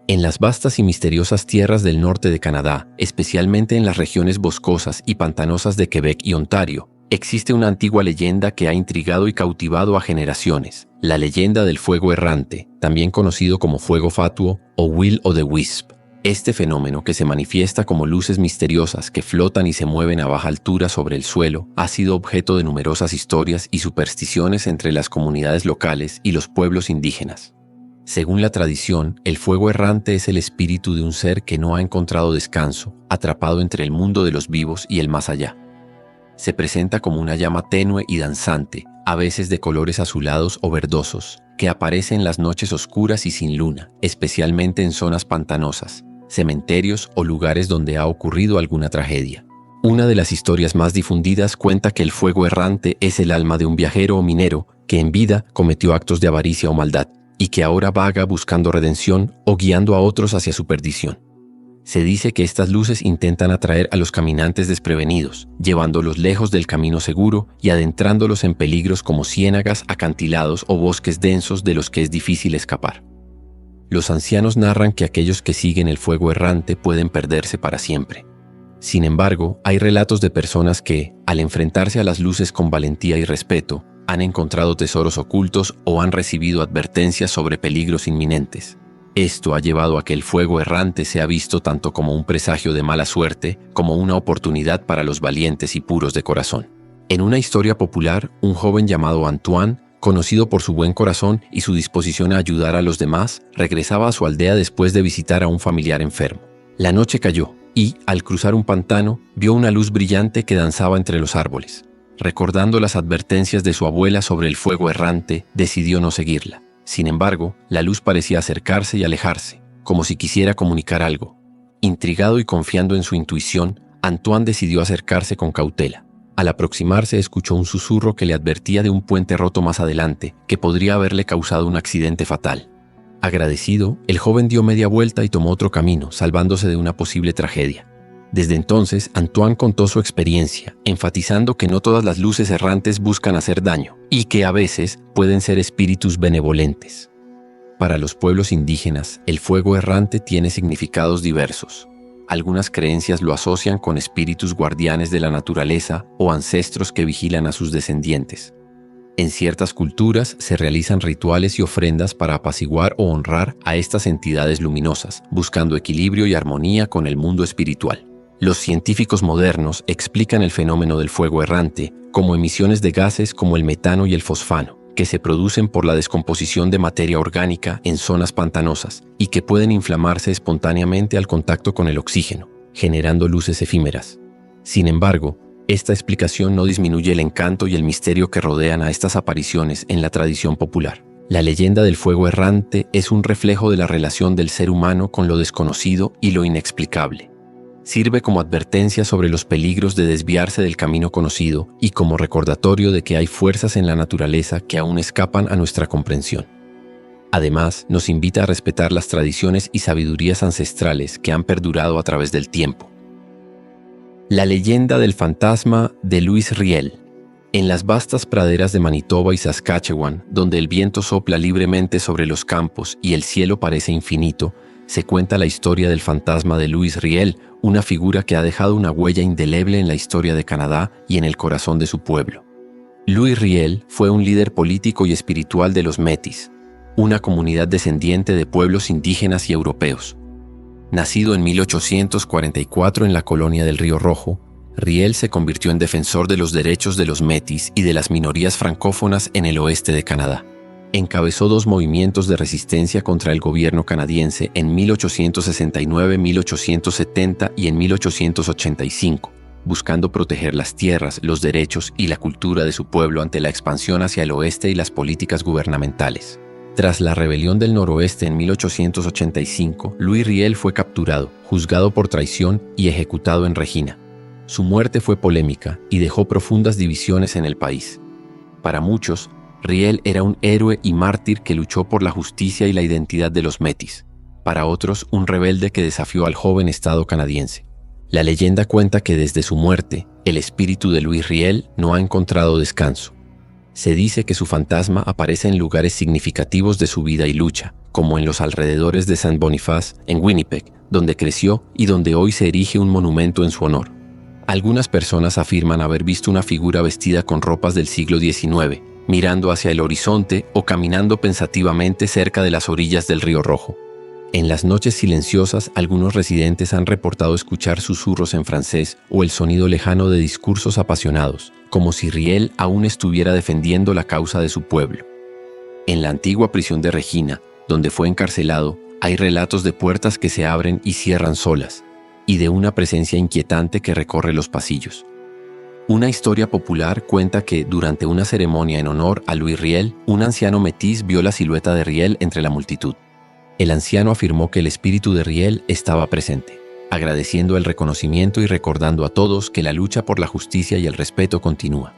En las vastas y misteriosas tierras del norte de Canadá, especialmente en las regiones boscosas y pantanosas de Quebec y Ontario, existe una antigua leyenda que ha intrigado y cautivado a generaciones. La leyenda del fuego errante, también conocido como fuego fatuo o Will o the Wisp. Este fenómeno, que se manifiesta como luces misteriosas que flotan y se mueven a baja altura sobre el suelo, ha sido objeto de numerosas historias y supersticiones entre las comunidades locales y los pueblos indígenas. Según la tradición, el fuego errante es el espíritu de un ser que no ha encontrado descanso, atrapado entre el mundo de los vivos y el más allá. Se presenta como una llama tenue y danzante, a veces de colores azulados o verdosos, que aparece en las noches oscuras y sin luna, especialmente en zonas pantanosas, cementerios o lugares donde ha ocurrido alguna tragedia. Una de las historias más difundidas cuenta que el fuego errante es el alma de un viajero o minero que en vida cometió actos de avaricia o maldad y que ahora vaga buscando redención o guiando a otros hacia su perdición. Se dice que estas luces intentan atraer a los caminantes desprevenidos, llevándolos lejos del camino seguro y adentrándolos en peligros como ciénagas, acantilados o bosques densos de los que es difícil escapar. Los ancianos narran que aquellos que siguen el fuego errante pueden perderse para siempre. Sin embargo, hay relatos de personas que, al enfrentarse a las luces con valentía y respeto, han encontrado tesoros ocultos o han recibido advertencias sobre peligros inminentes. Esto ha llevado a que el fuego errante sea visto tanto como un presagio de mala suerte como una oportunidad para los valientes y puros de corazón. En una historia popular, un joven llamado Antoine, conocido por su buen corazón y su disposición a ayudar a los demás, regresaba a su aldea después de visitar a un familiar enfermo. La noche cayó y, al cruzar un pantano, vio una luz brillante que danzaba entre los árboles. Recordando las advertencias de su abuela sobre el fuego errante, decidió no seguirla. Sin embargo, la luz parecía acercarse y alejarse, como si quisiera comunicar algo. Intrigado y confiando en su intuición, Antoine decidió acercarse con cautela. Al aproximarse, escuchó un susurro que le advertía de un puente roto más adelante, que podría haberle causado un accidente fatal. Agradecido, el joven dio media vuelta y tomó otro camino, salvándose de una posible tragedia. Desde entonces, Antoine contó su experiencia, enfatizando que no todas las luces errantes buscan hacer daño y que a veces pueden ser espíritus benevolentes. Para los pueblos indígenas, el fuego errante tiene significados diversos. Algunas creencias lo asocian con espíritus guardianes de la naturaleza o ancestros que vigilan a sus descendientes. En ciertas culturas se realizan rituales y ofrendas para apaciguar o honrar a estas entidades luminosas, buscando equilibrio y armonía con el mundo espiritual. Los científicos modernos explican el fenómeno del fuego errante como emisiones de gases como el metano y el fosfano, que se producen por la descomposición de materia orgánica en zonas pantanosas y que pueden inflamarse espontáneamente al contacto con el oxígeno, generando luces efímeras. Sin embargo, esta explicación no disminuye el encanto y el misterio que rodean a estas apariciones en la tradición popular. La leyenda del fuego errante es un reflejo de la relación del ser humano con lo desconocido y lo inexplicable. Sirve como advertencia sobre los peligros de desviarse del camino conocido y como recordatorio de que hay fuerzas en la naturaleza que aún escapan a nuestra comprensión. Además, nos invita a respetar las tradiciones y sabidurías ancestrales que han perdurado a través del tiempo. La leyenda del fantasma de Louis Riel. En las vastas praderas de Manitoba y Saskatchewan, donde el viento sopla libremente sobre los campos y el cielo parece infinito, se cuenta la historia del fantasma de Louis Riel, una figura que ha dejado una huella indeleble en la historia de Canadá y en el corazón de su pueblo. Louis Riel fue un líder político y espiritual de los Métis, una comunidad descendiente de pueblos indígenas y europeos. Nacido en 1844 en la colonia del Río Rojo, Riel se convirtió en defensor de los derechos de los Métis y de las minorías francófonas en el oeste de Canadá. Encabezó 2 movimientos de resistencia contra el gobierno canadiense en 1869, 1870 y en 1885, buscando proteger las tierras, los derechos y la cultura de su pueblo ante la expansión hacia el oeste y las políticas gubernamentales. Tras la rebelión del noroeste en 1885, Louis Riel fue capturado, juzgado por traición y ejecutado en Regina. Su muerte fue polémica y dejó profundas divisiones en el país. Para muchos, Riel era un héroe y mártir que luchó por la justicia y la identidad de los Métis. Para otros, un rebelde que desafió al joven Estado canadiense. La leyenda cuenta que desde su muerte, el espíritu de Louis Riel no ha encontrado descanso. Se dice que su fantasma aparece en lugares significativos de su vida y lucha, como en los alrededores de Saint Boniface, en Winnipeg, donde creció y donde hoy se erige un monumento en su honor. Algunas personas afirman haber visto una figura vestida con ropas del siglo XIX, mirando hacia el horizonte o caminando pensativamente cerca de las orillas del Río Rojo. En las noches silenciosas, algunos residentes han reportado escuchar susurros en francés o el sonido lejano de discursos apasionados, como si Riel aún estuviera defendiendo la causa de su pueblo. En la antigua prisión de Regina, donde fue encarcelado, hay relatos de puertas que se abren y cierran solas, y de una presencia inquietante que recorre los pasillos. Una historia popular cuenta que, durante una ceremonia en honor a Louis Riel, un anciano metís vio la silueta de Riel entre la multitud. El anciano afirmó que el espíritu de Riel estaba presente, agradeciendo el reconocimiento y recordando a todos que la lucha por la justicia y el respeto continúa.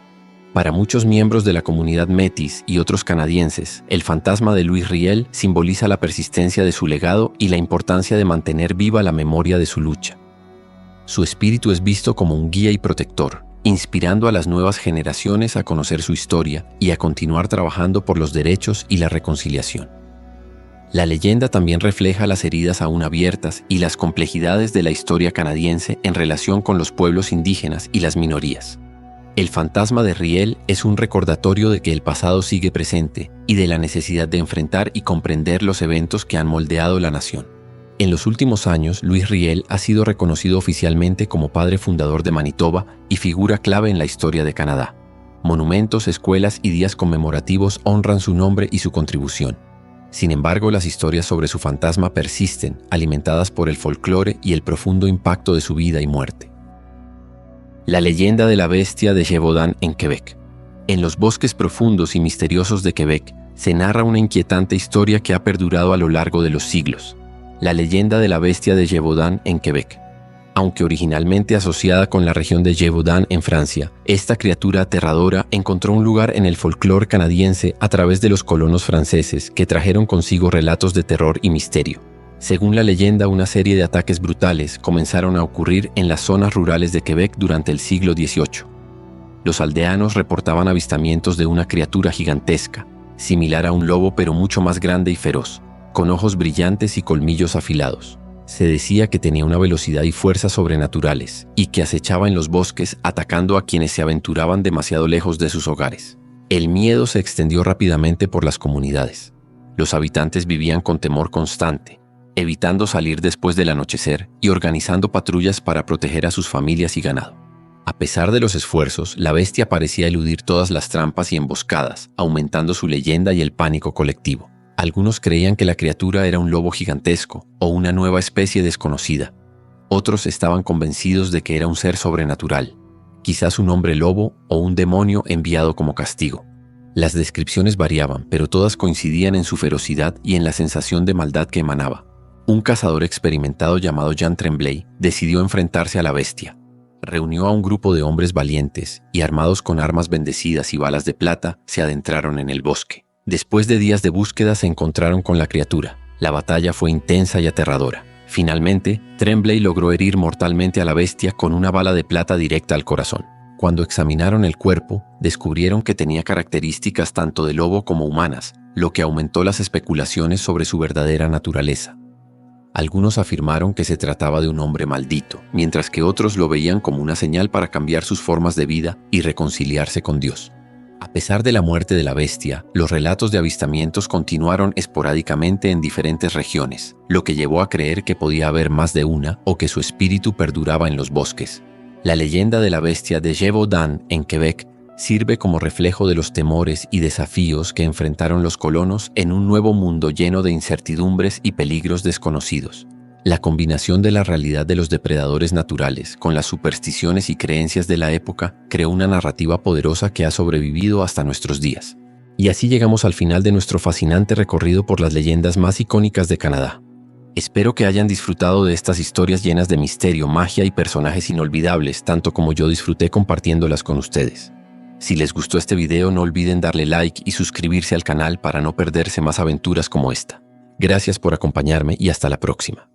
Para muchos miembros de la comunidad Métis y otros canadienses, el fantasma de Louis Riel simboliza la persistencia de su legado y la importancia de mantener viva la memoria de su lucha. Su espíritu es visto como un guía y protector, inspirando a las nuevas generaciones a conocer su historia y a continuar trabajando por los derechos y la reconciliación. La leyenda también refleja las heridas aún abiertas y las complejidades de la historia canadiense en relación con los pueblos indígenas y las minorías. El fantasma de Riel es un recordatorio de que el pasado sigue presente y de la necesidad de enfrentar y comprender los eventos que han moldeado la nación. En los últimos años, Louis Riel ha sido reconocido oficialmente como padre fundador de Manitoba y figura clave en la historia de Canadá. Monumentos, escuelas y días conmemorativos honran su nombre y su contribución. Sin embargo, las historias sobre su fantasma persisten, alimentadas por el folclore y el profundo impacto de su vida y muerte. La leyenda de la bestia de Gévaudan en Quebec. En los bosques profundos y misteriosos de Quebec se narra una inquietante historia que ha perdurado a lo largo de los siglos. La leyenda de la bestia de Gévaudan en Quebec. Aunque originalmente asociada con la región de Gévaudan en Francia, esta criatura aterradora encontró un lugar en el folclore canadiense a través de los colonos franceses que trajeron consigo relatos de terror y misterio. Según la leyenda, una serie de ataques brutales comenzaron a ocurrir en las zonas rurales de Quebec durante el siglo XVIII. Los aldeanos reportaban avistamientos de una criatura gigantesca, similar a un lobo pero mucho más grande y feroz, con ojos brillantes y colmillos afilados. Se decía que tenía una velocidad y fuerza sobrenaturales y que acechaba en los bosques atacando a quienes se aventuraban demasiado lejos de sus hogares. El miedo se extendió rápidamente por las comunidades. Los habitantes vivían con temor constante, evitando salir después del anochecer y organizando patrullas para proteger a sus familias y ganado. A pesar de los esfuerzos, la bestia parecía eludir todas las trampas y emboscadas, aumentando su leyenda y el pánico colectivo. Algunos creían que la criatura era un lobo gigantesco o una nueva especie desconocida. Otros estaban convencidos de que era un ser sobrenatural, quizás un hombre lobo o un demonio enviado como castigo. Las descripciones variaban, pero todas coincidían en su ferocidad y en la sensación de maldad que emanaba. Un cazador experimentado llamado Jean Tremblay decidió enfrentarse a la bestia. Reunió a un grupo de hombres valientes y, armados con armas bendecidas y balas de plata, se adentraron en el bosque. Después de días de búsqueda se encontraron con la criatura. La batalla fue intensa y aterradora. Finalmente, Tremblay logró herir mortalmente a la bestia con una bala de plata directa al corazón. Cuando examinaron el cuerpo, descubrieron que tenía características tanto de lobo como humanas, lo que aumentó las especulaciones sobre su verdadera naturaleza. Algunos afirmaron que se trataba de un hombre maldito, mientras que otros lo veían como una señal para cambiar sus formas de vida y reconciliarse con Dios. A pesar de la muerte de la bestia, los relatos de avistamientos continuaron esporádicamente en diferentes regiones, lo que llevó a creer que podía haber más de una o que su espíritu perduraba en los bosques. La leyenda de la bestia de Gévaudan, en Quebec, sirve como reflejo de los temores y desafíos que enfrentaron los colonos en un nuevo mundo lleno de incertidumbres y peligros desconocidos. La combinación de la realidad de los depredadores naturales con las supersticiones y creencias de la época creó una narrativa poderosa que ha sobrevivido hasta nuestros días. Y así llegamos al final de nuestro fascinante recorrido por las leyendas más icónicas de Canadá. Espero que hayan disfrutado de estas historias llenas de misterio, magia y personajes inolvidables, tanto como yo disfruté compartiéndolas con ustedes. Si les gustó este video, no olviden darle like y suscribirse al canal para no perderse más aventuras como esta. Gracias por acompañarme y hasta la próxima.